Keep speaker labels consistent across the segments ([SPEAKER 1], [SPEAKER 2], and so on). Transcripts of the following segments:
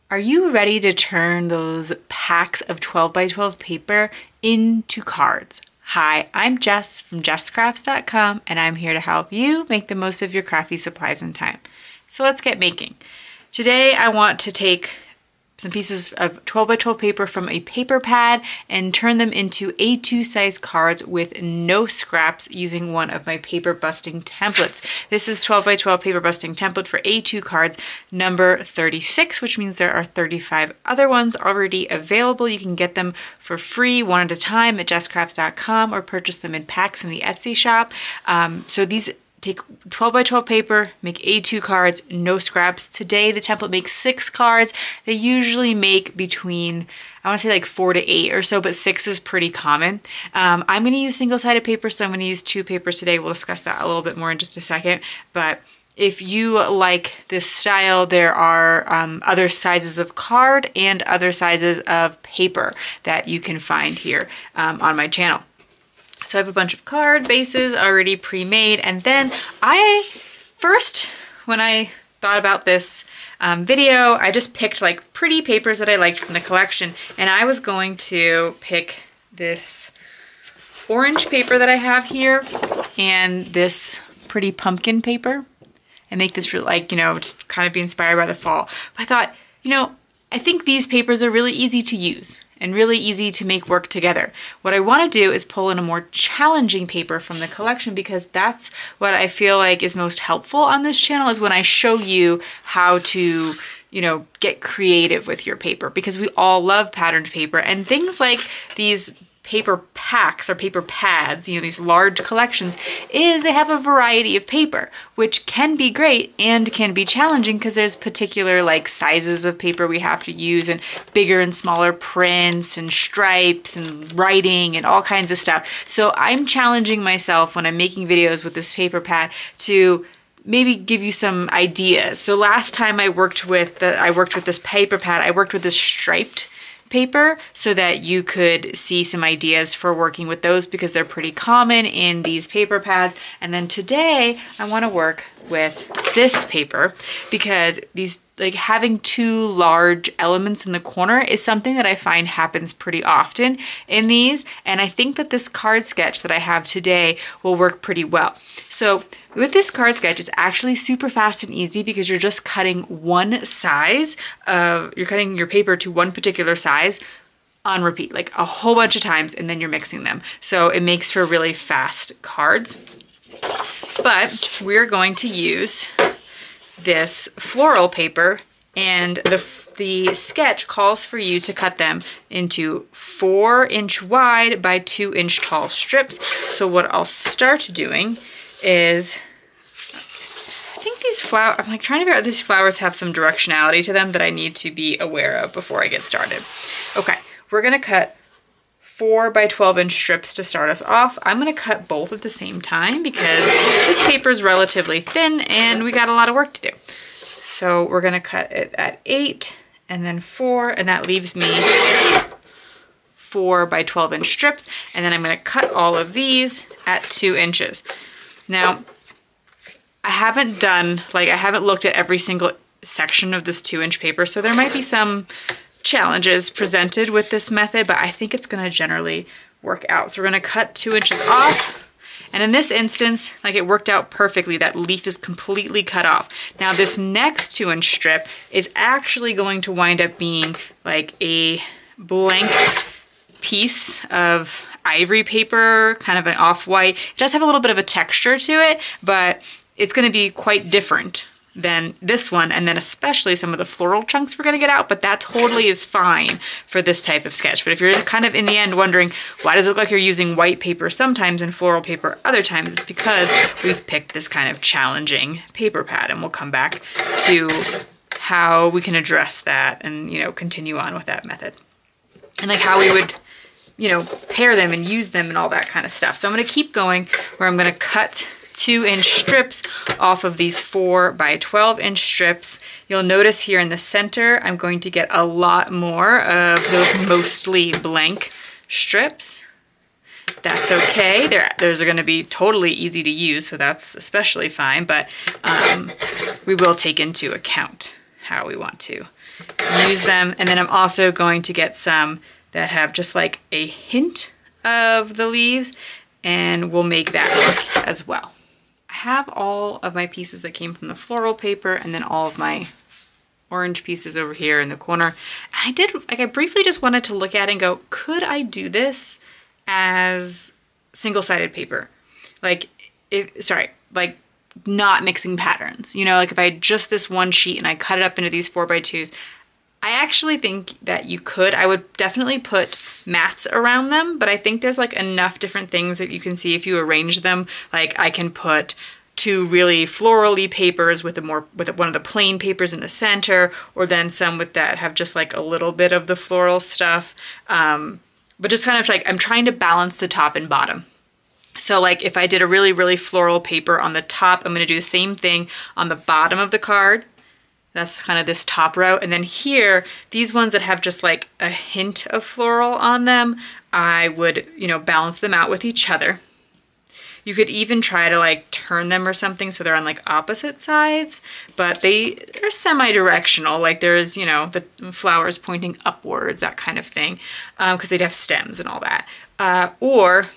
[SPEAKER 1] Are you ready to turn those packs of 12 by 12 paper into cards? Hi, I'm Jess from JessCrafts.com, and I'm here to help you make the most of your crafty supplies and time. So let's get making. Today I want to take some pieces of 12 by 12 paper from a paper pad and turn them into A2 size cards with no scraps using one of my paper busting templates. This is 12 by 12 paper busting template for A2 cards number 36, which means there are 35 other ones already available. You can get them for free one at a time at jesscrafts.com or purchase them in packs in the Etsy shop. So these take 12 by 12 paper, make A2 cards, no scraps. Today the template makes 6 cards. They usually make between, I want to say like 4 to 8 or so, but 6 is pretty common. I'm going to use single-sided paper, so I'm going to use 2 papers today. We'll discuss that a little bit more in just a second. But if you like this style, there are other sizes of card and other sizes of paper that you can find here on my channel. So I have a bunch of card bases already pre-made, and then when I thought about this video, I just picked like pretty papers that I liked from the collection, and I was going to pick this orange paper that I have here and this pretty pumpkin paper and make this like, just kind of be inspired by the fall. But I thought, I think these papers are really easy to use and really easy to make work together. What I want to do is pull in a more challenging paper from the collection, because that's what I feel like is most helpful on this channel, is when I show you how to, get creative with your paper, because we all love patterned paper, and things like these paper packs or paper pads, these large collections, is they have a variety of paper, which can be great and can be challenging because there's particular like sizes of paper we have to use, and bigger and smaller prints and stripes and writing and all kinds of stuff. So I'm challenging myself when I'm making videos with this paper pad to maybe give you some ideas. So last time I worked with this paper pad, I worked with this striped paper so that you could see some ideas for working with those, because they're pretty common in these paper pads. And then today I want to work with this paper, because these, like, having 2 large elements in the corner is something that I find happens pretty often in these, and I think that this card sketch that I have today will work pretty well. So with this card sketch, it's actually super fast and easy, because you're just cutting one size you're cutting your paper to one particular size on repeat, like a whole bunch of times, and then you're mixing them. So it makes for really fast cards. But we're going to use this floral paper, and the sketch calls for you to cut them into 4-inch wide by 2-inch tall strips. So what I'll start doing is, I think these flowers, I'm like trying to figure out, these flowers have some directionality to them that I need to be aware of before I get started. Okay, we're gonna cut 4 by 12-inch strips to start us off. I'm gonna cut both at the same time because this paper is relatively thin and we got a lot of work to do. So we're gonna cut it at 8 and then 4, and that leaves me 4 by 12-inch strips. And then I'm gonna cut all of these at 2 inches. Now, I haven't looked at every single section of this 2-inch paper, so there might be some challenges presented with this method, but I think it's gonna generally work out. So we're gonna cut 2 inches off, and in this instance, like, it worked out perfectly. That leaf is completely cut off. Now this next 2-inch strip is actually going to wind up being like a blank piece of ivory paper, kind of an off-white. It does have a little bit of a texture to it, but it's gonna be quite different than this one, and then especially some of the floral chunks we're gonna get out, but that totally is fine for this type of sketch. But if you're kind of in the end wondering, why does it look like you're using white paper sometimes and floral paper other times, it's because we've picked this kind of challenging paper pad, and we'll come back to how we can address that and, continue on with that method. And like how we would, pair them and use them and all that kind of stuff. So I'm gonna keep going where I'm gonna cut 2-inch strips off of these 4 by 12-inch strips. You'll notice here in the center, I'm going to get a lot more of those mostly blank strips. That's okay. Those are going to be totally easy to use, so that's especially fine, but we will take into account how we want to use them. And then I'm also going to get some that have just like a hint of the leaves, and we'll make that look as well. I have all of my pieces that came from the floral paper, and then all of my orange pieces over here in the corner. And I briefly just wanted to look at it and go, could I do this as single-sided paper? Like, not mixing patterns. You know, like if I had just this one sheet and I cut it up into these 4x2s, I actually think that you could. I would definitely put mats around them, but I think there's like enough different things that you can see if you arrange them. Like I can put two really florally papers with one of the plain papers in the center, or then some with that have just like a little bit of the floral stuff. But just kind of like, I'm trying to balance the top and bottom. So like if I did a really, really floral paper on the top, I'm gonna do the same thing on the bottom of the card. That's kind of this top row. And then here, these ones that have just like a hint of floral on them, I would, you know, balance them out with each other. You could even try to like turn them or something so they're on like opposite sides, but they're semi-directional. Like there's, you know, the flowers pointing upwards, that kind of thing, because they'd have stems and all that. Or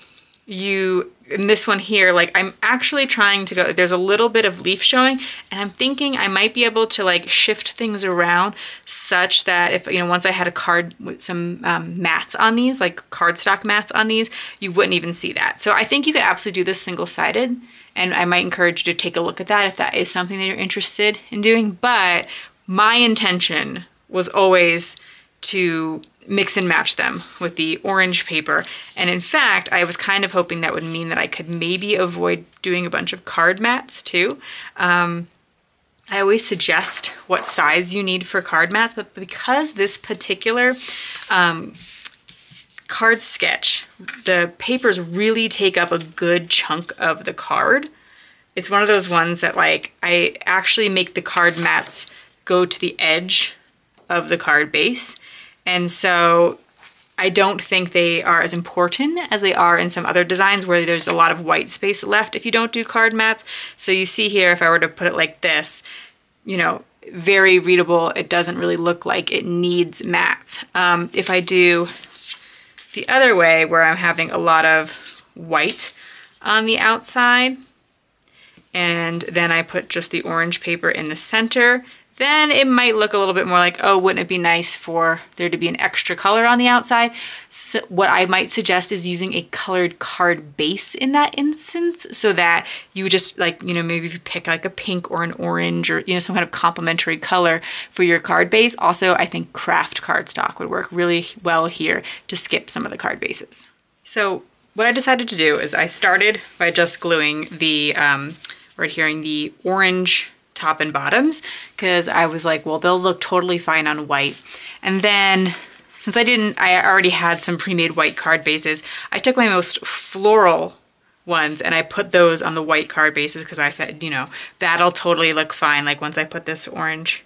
[SPEAKER 1] in this one here, like I'm actually trying to go, there's a little bit of leaf showing, and I'm thinking I might be able to like shift things around such that if, you know, once I had a card with some mats on these, like cardstock mats on these, you wouldn't even see that. So I think you could absolutely do this single-sided, and I might encourage you to take a look at that if that is something that you're interested in doing. But my intention was always to mix and match them with the orange paper. And in fact, I was kind of hoping that would mean that I could maybe avoid doing a bunch of card mats too. I always suggest what size you need for card mats, but because this particular card sketch, the papers really take up a good chunk of the card. It's one of those ones that like, I actually make the card mats go to the edge of the card base. And so I don't think they are as important as they are in some other designs where there's a lot of white space left if you don't do card mats. So you see here, if I were to put it like this, you know, very readable. It doesn't really look like it needs mats. If I do the other way where I'm having a lot of white on the outside, and then I put just the orange paper in the center, then it might look a little bit more like, oh, wouldn't it be nice for there to be an extra color on the outside? So what I might suggest is using a colored card base in that instance, so that you would just like, you know, maybe if you pick like a pink or an orange or, you know, some kind of complementary color for your card base. Also, I think craft cardstock would work really well here to skip some of the card bases. So what I decided to do is I started by just gluing the, right here in the orange top and bottoms, because I was like, well, they'll look totally fine on white. And then since I already had some pre-made white card bases, I took my most floral ones and I put those on the white card bases, because I said, you know, that'll totally look fine. Like once I put this orange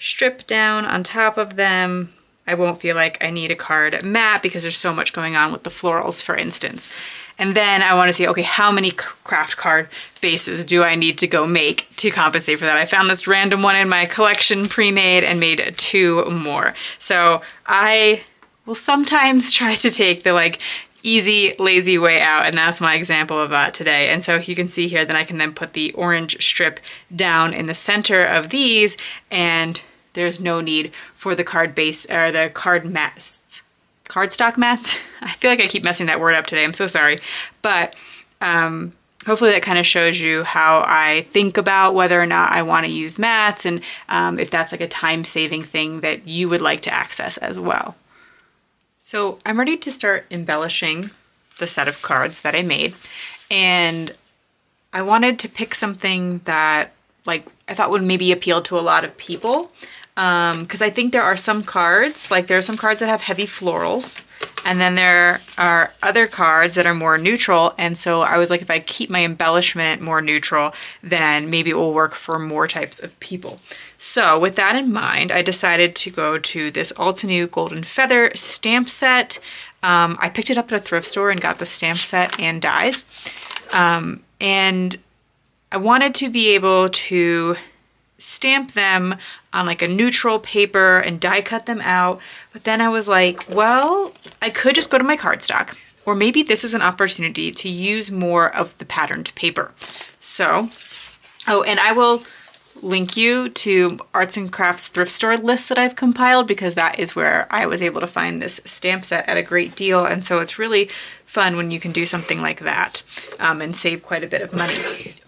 [SPEAKER 1] strip down on top of them, I won't feel like I need a card mat because there's so much going on with the florals, for instance. And then I want to see, okay, how many craft card bases do I need to go make to compensate for that? I found this random one in my collection pre-made and made 2 more. So I will sometimes try to take the like easy, lazy way out, and that's my example of that today. And so you can see here that I can then put the orange strip down in the center of these, and there's no need for the card base or the card mats. Cardstock mats? I feel like I keep messing that word up today. I'm so sorry. But hopefully that kind of shows you how I think about whether or not I want to use mats, and if that's like a time-saving thing that you would like to access as well. So I'm ready to start embellishing the set of cards that I made, and I wanted to pick something that like I thought would maybe appeal to a lot of people. Because I think there are some cards, like there are some cards that have heavy florals, and then there are other cards that are more neutral, and so I was like, if I keep my embellishment more neutral, then maybe it will work for more types of people. So with that in mind, I decided to go to this Altenew Golden Feather stamp set. I picked it up at a thrift store and got the stamp set and dies. And I wanted to be able to stamp them on like a neutral paper and die cut them out. But then I was like, well, I could just go to my cardstock, or maybe this is an opportunity to use more of the patterned paper. So, oh, and I will link you to arts and crafts thrift store lists that I've compiled, because that is where I was able to find this stamp set at a great deal. And so it's really fun when you can do something like that and save quite a bit of money.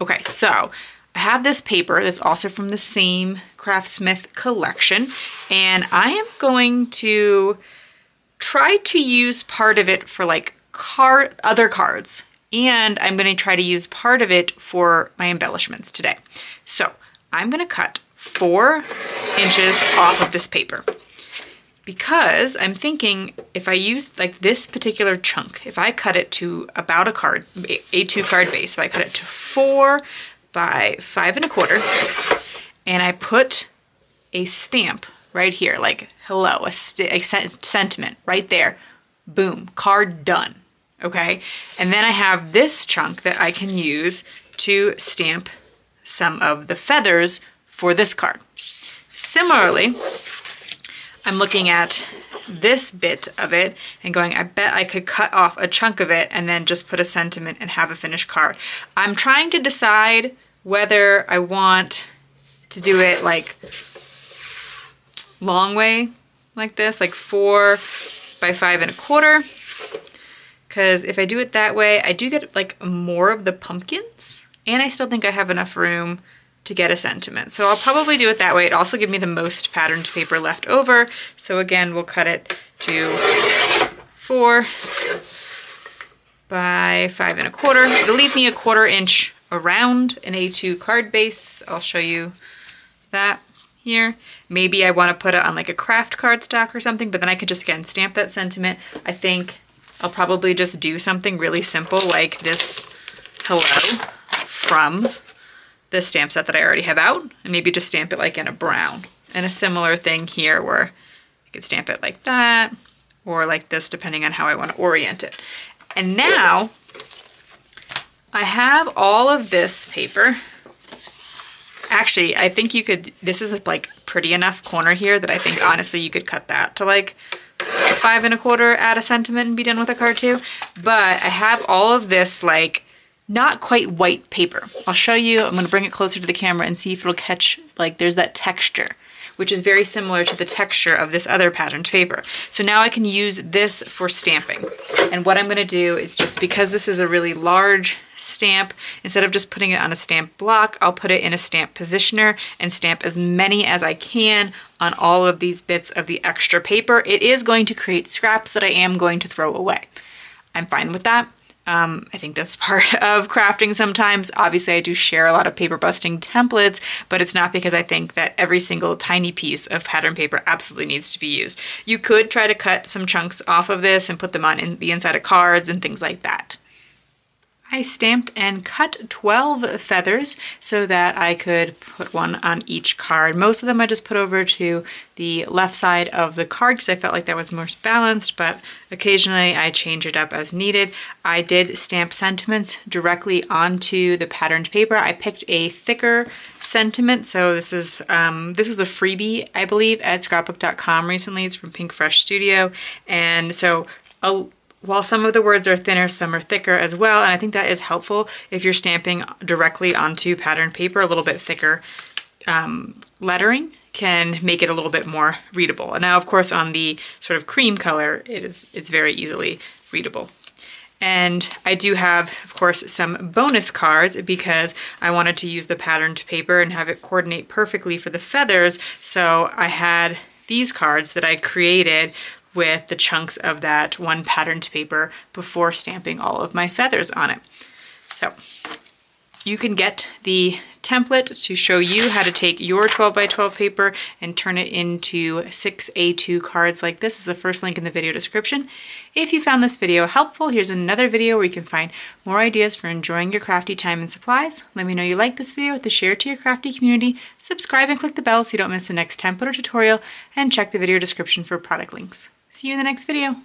[SPEAKER 1] Okay, so I have this paper that's also from the same Craftsmith collection, and I am going to try to use part of it for like other cards, and I'm going to try to use part of it for my embellishments today. So I'm going to cut 4 inches off of this paper, because I'm thinking if I use like this particular chunk, if I cut it to about A2 card base, so I cut it to 4 by 5 1/4, and I put a stamp right here, like hello, a sentiment right there, boom, card done, okay? And then I have this chunk that I can use to stamp some of the feathers for this card. Similarly, I'm looking at this bit of it and going, I bet I could cut off a chunk of it and then just put a sentiment and have a finished card. I'm trying to decide whether I want to do it like long way like this, like 4 by 5 1/4. Because if I do it that way, I do get like more of the pumpkins, and I still think I have enough room to get a sentiment. So I'll probably do it that way. It also gives me the most patterned paper left over. So again, we'll cut it to 4 by 5 1/4. It'll leave me a 1/4 inch around an A2 card base. I'll show you that here. Maybe I want to put it on like a craft cardstock or something, but then I could just again stamp that sentiment. I think I'll probably just do something really simple like this hello from the stamp set that I already have out, and maybe just stamp it like in a brown. And a similar thing here where I could stamp it like that or like this, depending on how I want to orient it. And now I have all of this paper. Actually, I think you could, this is like pretty enough corner here that I think honestly you could cut that to like 5 1/4, add a sentiment and be done with a card too. But I have all of this like not quite white paper. I'll show you, I'm gonna bring it closer to the camera and see if it'll catch, like there's that texture, which is very similar to the texture of this other patterned paper. So now I can use this for stamping. And what I'm gonna do is, just because this is a really large stamp, instead of just putting it on a stamp block, I'll put it in a stamp positioner and stamp as many as I can on all of these bits of the extra paper. It is going to create scraps that I am going to throw away. I'm fine with that. I think that's part of crafting sometimes. Obviously, I do share a lot of paper busting templates, but it's not because I think that every single tiny piece of pattern paper absolutely needs to be used. You could try to cut some chunks off of this and put them on the inside of cards and things like that. I stamped and cut 12 feathers so that I could put one on each card. Most of them I just put over to the left side of the card because I felt like that was most balanced, but occasionally I change it up as needed. I did stamp sentiments directly onto the patterned paper. I picked a thicker sentiment, so this was a freebie, I believe, at scrapbook.com recently. It's from Pink Fresh Studio, and so while some of the words are thinner, some are thicker as well, and I think that is helpful if you're stamping directly onto patterned paper. A little bit thicker lettering can make it a little bit more readable. And now, of course, on the sort of cream color, it's very easily readable. And I do have, of course, some bonus cards because I wanted to use the patterned paper and have it coordinate perfectly for the feathers. So I had these cards that I created with the chunks of that one patterned paper before stamping all of my feathers on it. So you can get the template to show you how to take your 12 by 12 paper and turn it into 6 A2 cards like this. Is the first link in the video description. If you found this video helpful, here's another video where you can find more ideas for enjoying your crafty time and supplies. Let me know you like this video with a share to your crafty community, subscribe and click the bell so you don't miss the next template or tutorial, and check the video description for product links. See you in the next video.